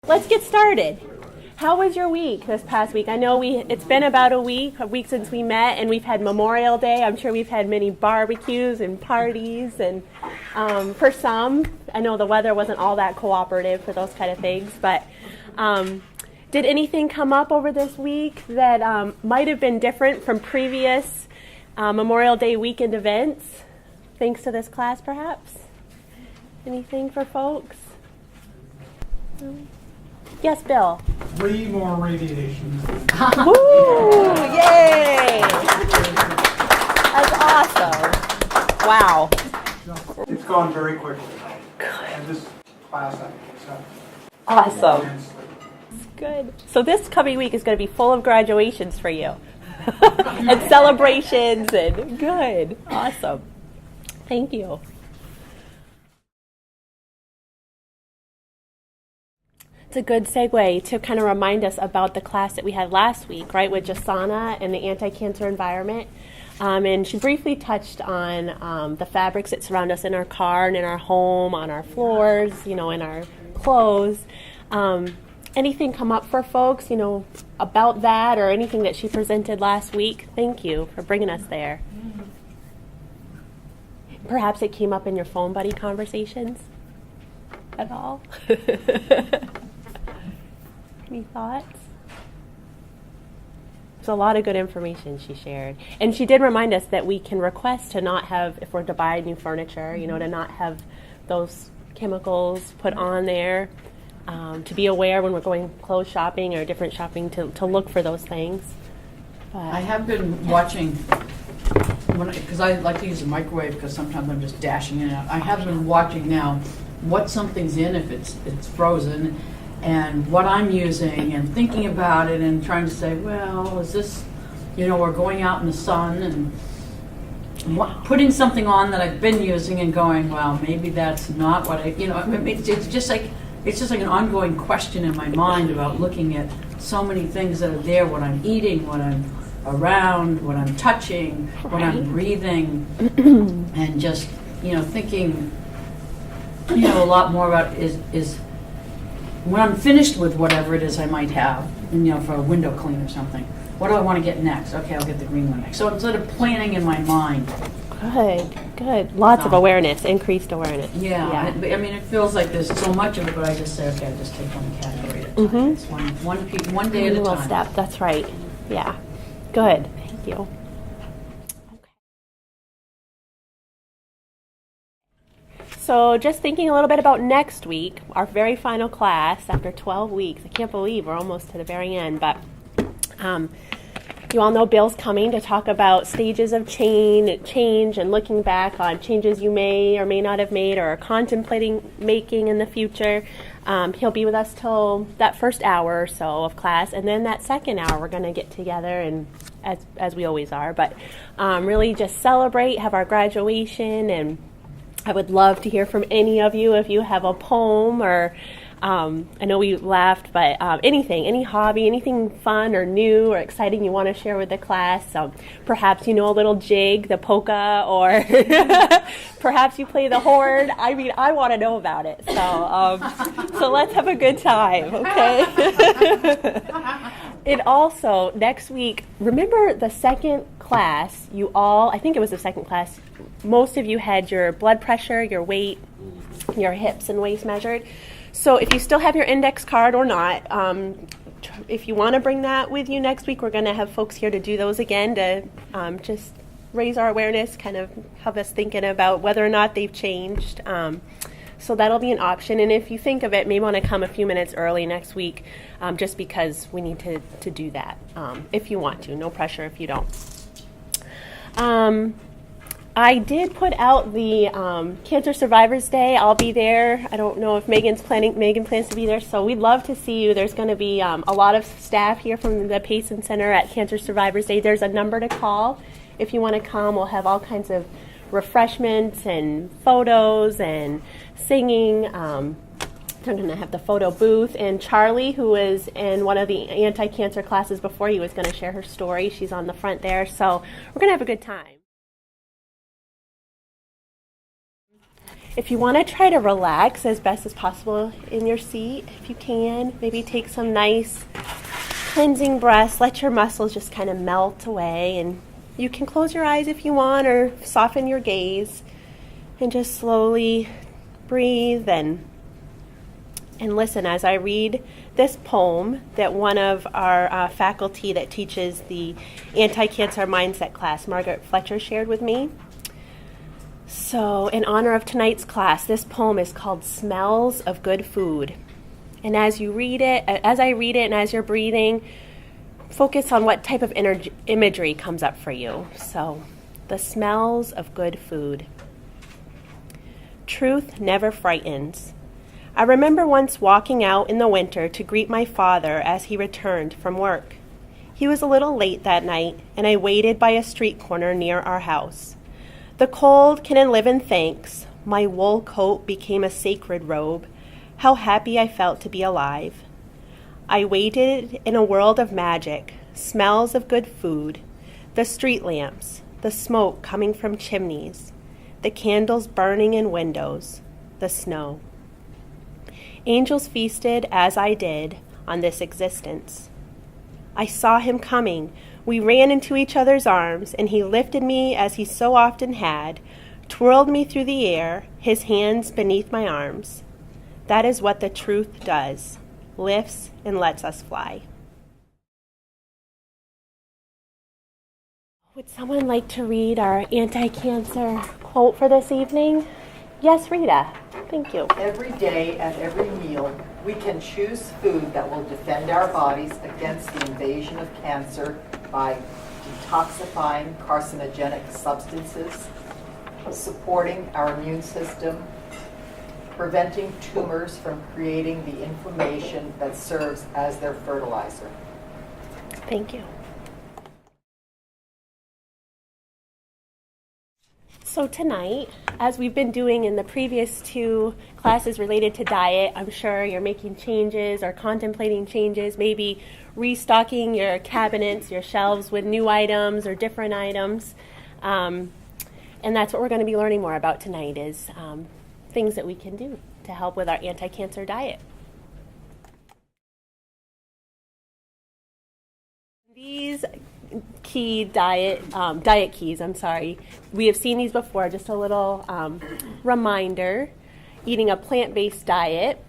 Let's get started. How was your week this past week? I know it's been about a week since we met, and we've had Memorial Day. I'm sure we've had many barbecues and parties, and for some, I know the weather wasn't all that cooperative for those kind of things, but did anything come up over this week that might have been different from previous Memorial Day weekend events, thanks to this class perhaps? Anything for folks? Yes, Bill. 3 more radiations. Woo! Yay! That's awesome. Wow. It's gone very quickly. And this class, I think, so. Awesome. Good. So this coming week is going to be full of graduations for you. And celebrations and good. Awesome. Thank you. It's a good segue to kind of remind us about the class that we had last week, right, with Jasana and the anti-cancer environment. And she briefly touched on the fabrics that surround us in our car and in our home, on our floors, in our clothes. Anything come up for folks, about that or anything that she presented last week? Thank you for bringing us there. Perhaps it came up in your phone buddy conversations at all? Any thoughts? There's a lot of good information she shared. And she did remind us that we can request to not have, if we're to buy new furniture, to not have those chemicals put on there, to be aware when we're going clothes shopping or different shopping to look for those things. But I have been watching, because I like to use a microwave because sometimes I'm just dashing in and out. I have been watching now what something's in if it's frozen, and what I'm using and thinking about it and trying to say, well, is this, we're going out in the sun and putting something on that I've been using and going, well, maybe that's not what it's just like an ongoing question in my mind about looking at so many things that are there, what I'm eating, what I'm around, what I'm touching, what I'm breathing, and just, thinking, a lot more about is when I'm finished with whatever it is I might have, for a window clean or something, what do I want to get next? Okay, I'll get the green one next. So I'm sort of planning in my mind. Good. Lots of awareness, increased awareness. Yeah. It feels like there's so much of it, but I just say, okay, I'll just take one category at a time. It's one day at a little time. Step, that's right. Yeah. Good. Thank you. So just thinking a little bit about next week, our very final class after 12 weeks. I can't believe we're almost to the very end, but you all know Bill's coming to talk about stages of change and looking back on changes you may or may not have made or are contemplating making in the future. He'll be with us till that first hour or so of class, and then that second hour we're going to get together and as we always are, but really just celebrate, have our graduation, and I would love to hear from any of you if you have a poem or I know we laughed, but anything, any hobby, anything fun or new or exciting you want to share with the class. Perhaps a little jig, the polka, or perhaps you play the horn. I want to know about it. So let's have a good time, okay? It also, next week, remember the second class, I think it was the second class, most of you had your blood pressure, your weight, your hips and waist measured. So if you still have your index card or not, if you want to bring that with you next week, we're going to have folks here to do those again to just raise our awareness, kind of have us thinking about whether or not they've changed. So that'll be an option. And if you think of it, may want to come a few minutes early next week just because we need to do that if you want to. No pressure if you don't. I did put out the Cancer Survivors Day. I'll be there. I don't know if Megan plans to be there, so we'd love to see you. There's going to be a lot of staff here from the Payson Center at Cancer Survivors Day. There's a number to call if you want to come. We'll have all kinds of refreshments and photos and singing. I'm going to have the photo booth, and Charlie, who was in one of the anti-cancer classes before you, was going to share her story. She's on the front there, so we're going to have a good time. If you want to try to relax as best as possible in your seat, if you can, maybe take some nice cleansing breaths, let your muscles just kind of melt away, and you can close your eyes if you want or soften your gaze and just slowly breathe and listen as I read this poem that one of our faculty that teaches the anti-cancer mindset class, Margaret Fletcher, shared with me. So in honor of tonight's class, this poem is called Smells of Good Food. And as you read it, as I read it and as you're breathing, focus on what type of imagery comes up for you. So, the smells of good food. Truth never frightens. I remember once walking out in the winter to greet my father as he returned from work. He was a little late that night, and I waited by a street corner near our house. The cold can live in thanks. My wool coat became a sacred robe. How happy I felt to be alive. I waited in a world of magic, smells of good food, the street lamps, the smoke coming from chimneys, the candles burning in windows, the snow. Angels feasted as I did on this existence. I saw him coming. We ran into each other's arms, and he lifted me as he so often had, twirled me through the air, his hands beneath my arms. That is what the truth does, lifts and lets us fly. Would someone like to read our anti-cancer quote for this evening? Yes, Rita. Thank you. Every day at every meal, we can choose food that will defend our bodies against the invasion of cancer by detoxifying carcinogenic substances, supporting our immune system, preventing tumors from creating the inflammation that serves as their fertilizer. Thank you. So tonight, as we've been doing in the previous two classes related to diet, I'm sure you're making changes or contemplating changes, maybe restocking your cabinets, your shelves with new items or different items. And that's what we're going to be learning more about tonight is things that we can do to help with our anti-cancer diet. These key diet keys, we have seen these before, just a little reminder. Eating a plant-based diet,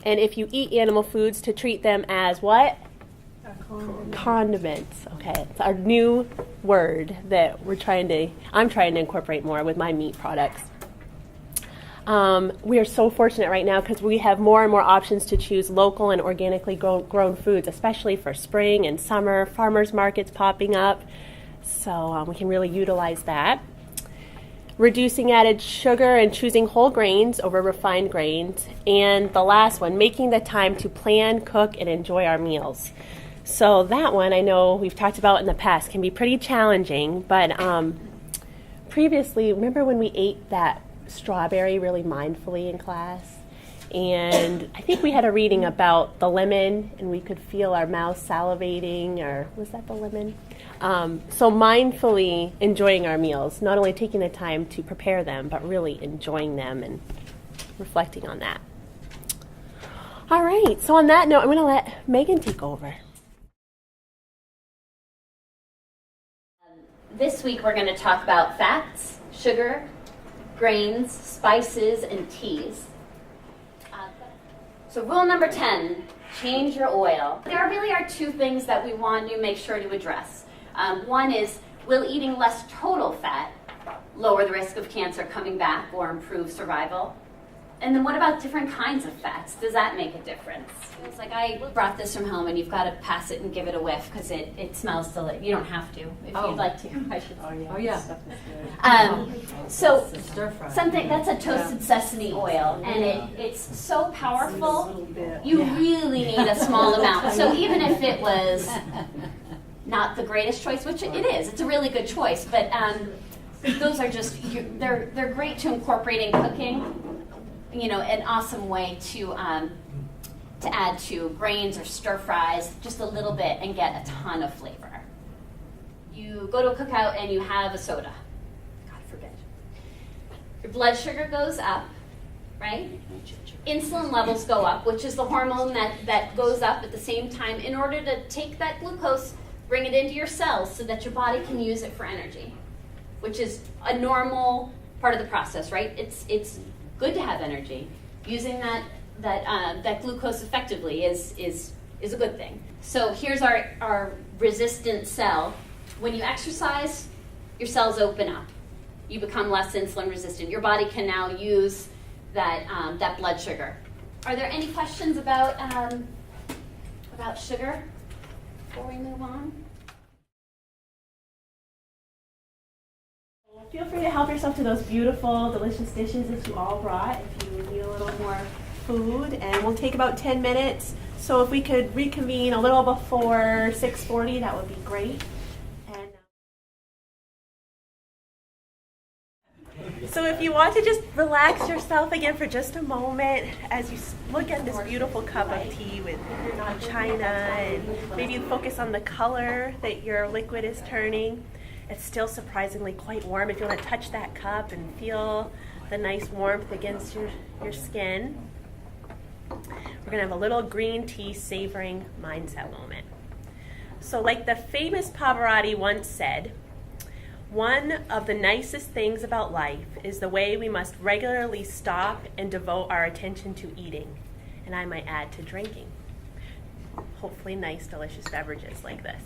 and if you eat animal foods, to treat them as what? Condiments. Okay, it's our new word that I'm trying to incorporate more with my meat products. We are so fortunate right now because we have more and more options to choose local and organically grown foods, especially for spring and summer, farmers markets popping up, so we can really utilize that. Reducing added sugar and choosing whole grains over refined grains. And the last one, making the time to plan, cook, and enjoy our meals. So that one I know we've talked about in the past can be pretty challenging, but previously, remember when we ate that strawberry really mindfully in class? And I think we had a reading about the lemon, and we could feel our mouth salivating, or was that the lemon? So mindfully enjoying our meals, not only taking the time to prepare them, but really enjoying them and reflecting on that. All right, so on that note, I'm going to let Megan take over. This week we're going to talk about fats, sugar, grains, spices, and teas. So rule number 10, change your oil. There really are two things that we want to make sure to address. One is, will eating less total fat lower the risk of cancer coming back or improve survival? And then what about different kinds of fats? Does that make a difference? It's like I brought this from home and you've got to pass it and give it a whiff because it smells delicious. You don't have to if you'd like to. I should. Oh yeah. So Stir fry. something that's a toasted sesame oil, and it's so powerful. You really need a small amount. So even if it was not the greatest choice, which it is, it's a really good choice. But those are just they're great to incorporate in cooking. You know, an awesome way to add to grains or stir fries, just a little bit, and get a ton of flavor. You go to a cookout and you have a soda. God forbid. your blood sugar goes up, right? Insulin levels go up, which is the hormone that goes up at the same time in order to take that glucose, bring it into your cells so that your body can use it for energy, which is a normal part of the process, right? It's good to have energy. Using that glucose effectively is a good thing. So here's our resistant cell. When you exercise, your cells open up. You become less insulin resistant. Your body can now use that blood sugar. Are there any questions about sugar before we move on? Feel free to help yourself to those beautiful, delicious dishes that you all brought if you need a little more food. And we'll take about 10 minutes. So if we could reconvene a little before 6:40, that would be great. So if you want to just relax yourself again for just a moment as you look at this beautiful cup of tea with china, and maybe you focus on the color that your liquid is turning. It's still surprisingly quite warm. If you want to touch that cup and feel the nice warmth against your skin, we're going to have a little green tea savoring mindset moment. So like the famous Pavarotti once said, one of the nicest things about life is the way we must regularly stop and devote our attention to eating, and I might add to drinking. Hopefully nice, delicious beverages like this.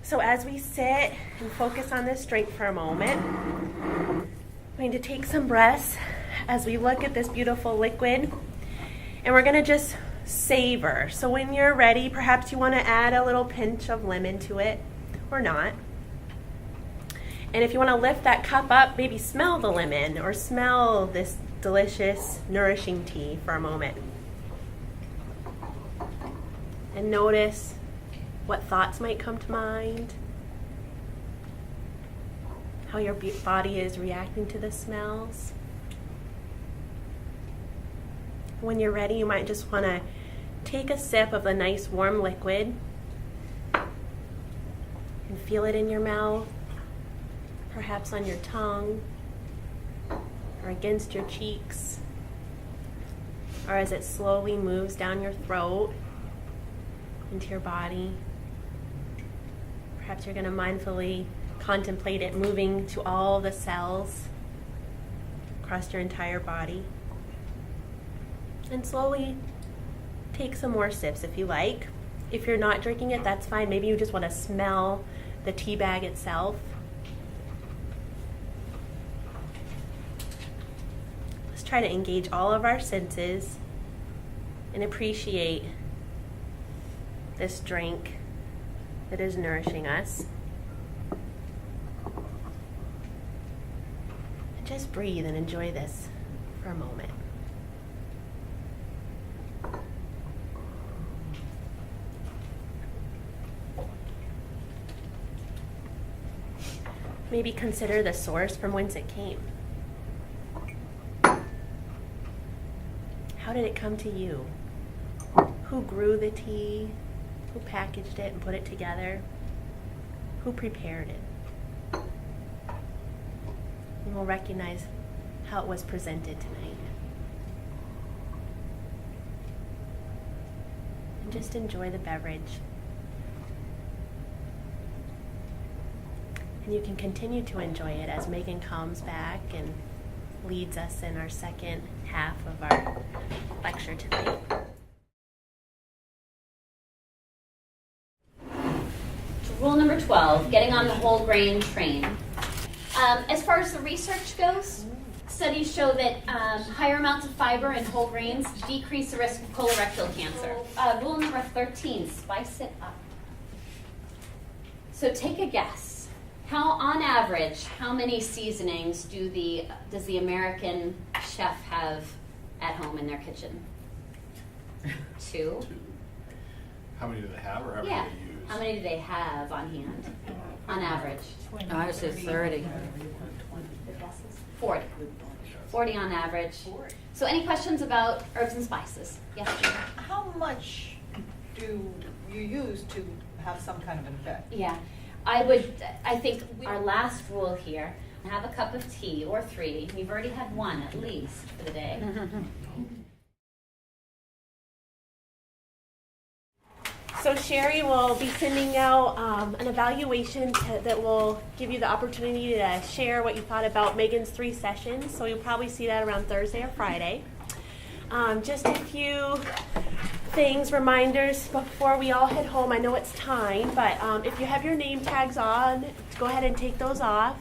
So as we sit and focus on this drink for a moment, I'm going to take some breaths as we look at this beautiful liquid, and we're going to just savor. So when you're ready, perhaps you want to add a little pinch of lemon to it, or not. And if you want to lift that cup up, maybe smell the lemon or smell this delicious, nourishing tea for a moment. And notice what thoughts might come to mind, how your body is reacting to the smells. When you're ready, you might just want to take a sip of the nice warm liquid and feel it in your mouth, perhaps on your tongue or against your cheeks, or as it slowly moves down your throat into your body. Perhaps you're going to mindfully contemplate it moving to all the cells across your entire body. And slowly take some more sips if you like. If you're not drinking it, that's fine. Maybe you just want to smell the tea bag itself. Let's try to engage all of our senses and appreciate this drink that is nourishing us. And just breathe and enjoy this for a moment. Maybe consider the source from whence it came. How did it come to you? Who grew the tea? Who packaged it and put it together? Who prepared it? And we'll recognize how it was presented tonight. And just enjoy the beverage. And you can continue to enjoy it as Megan comes back and leads us in our second half of our lecture tonight. Rule number 12, getting on the whole grain train. As far as the research goes, studies show that higher amounts of fiber in whole grains decrease the risk of colorectal cancer. Rule number 13, spice it up. So take a guess. On average, how many seasonings does the American chef have at home in their kitchen? 2? How many do they have, or how many Yeah. do they use? How many do they have on hand, on average? I would say 30. 40. 40 on average. So any questions about herbs and spices? Yes, Judy? How much do you use to have some kind of an effect? Yeah. I think our last rule here Have a cup of tea or 3. You've already had 1 at least for the day. So Sherry will be sending out an evaluation that will give you the opportunity to share what you thought about Megan's 3 sessions. So you'll probably see that around Thursday or Friday. Just a few things, reminders before we all head home. I know it's time, but if you have your name tags on, go ahead and take those off.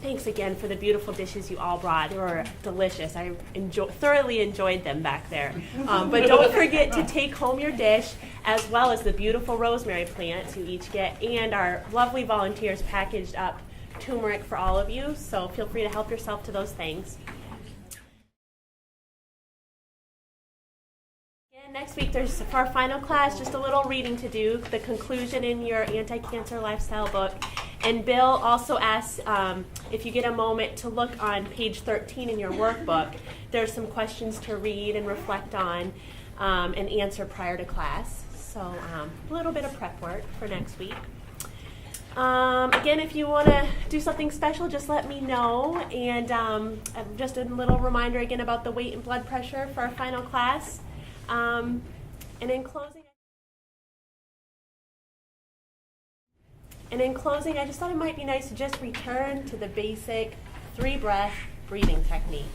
Thanks again for the beautiful dishes you all brought. They were delicious. I thoroughly enjoyed them back there. But don't forget to take home your dish, as well as the beautiful rosemary plants you each get, and our lovely volunteers packaged up turmeric for all of you. So feel free to help yourself to those things. Again, next week there's, for our final class, just a little reading to do, the conclusion in your anti-cancer lifestyle book. And Bill also asks if you get a moment to look on page 13 in your workbook. There's some questions to read and reflect on and answer prior to class. So a little bit of prep work for next week. Again, if you want to do something special, just let me know. And just a little reminder again about the weight and blood pressure for our final class. And in closing, I just thought it might be nice to just return to the basic 3-breath breathing technique.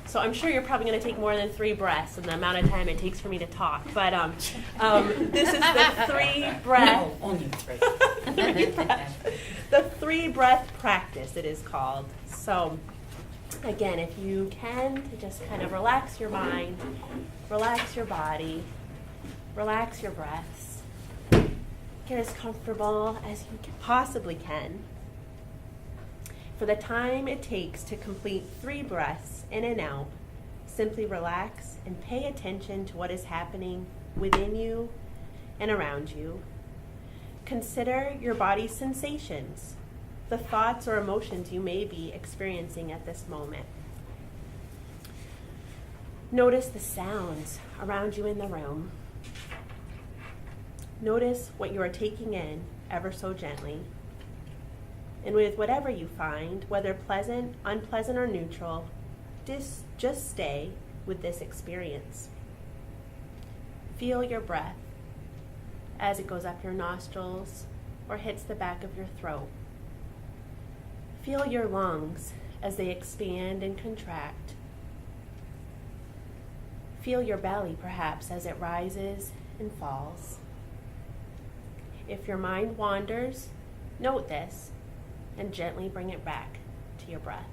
So I'm sure you're probably going to take more than 3 breaths in the amount of time it takes for me to talk. But this is the 3-breath. No, only 3. The 3-breath practice, it is called. So again, if you can, to just kind of relax your mind, relax your body, relax your breaths. Get as comfortable as you possibly can. For the time it takes to complete 3 breaths in and out, simply relax and pay attention to what is happening within you and around you. Consider your body's sensations, the thoughts or emotions you may be experiencing at this moment. Notice the sounds around you in the room. Notice what you are taking in ever so gently. And with whatever you find, whether pleasant, unpleasant, or neutral, just stay with this experience. Feel your breath as it goes up your nostrils or hits the back of your throat. Feel your lungs as they expand and contract. Feel your belly perhaps as it rises and falls. If your mind wanders, note this and gently bring it back to your breath.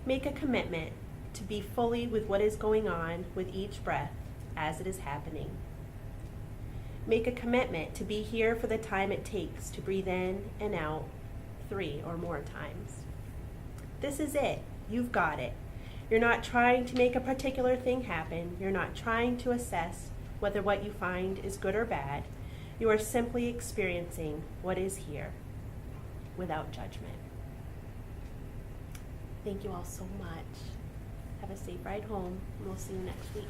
Make a commitment to be fully with what is going on with each breath as it is happening. Make a commitment to be here for the time it takes to breathe in and out 3 or more times. This is it. You've got it. You're not trying to make a particular thing happen. You're not trying to assess whether what you find is good or bad. You are simply experiencing what is here without judgment. Thank you all so much. Have a safe ride home, and we'll see you next week.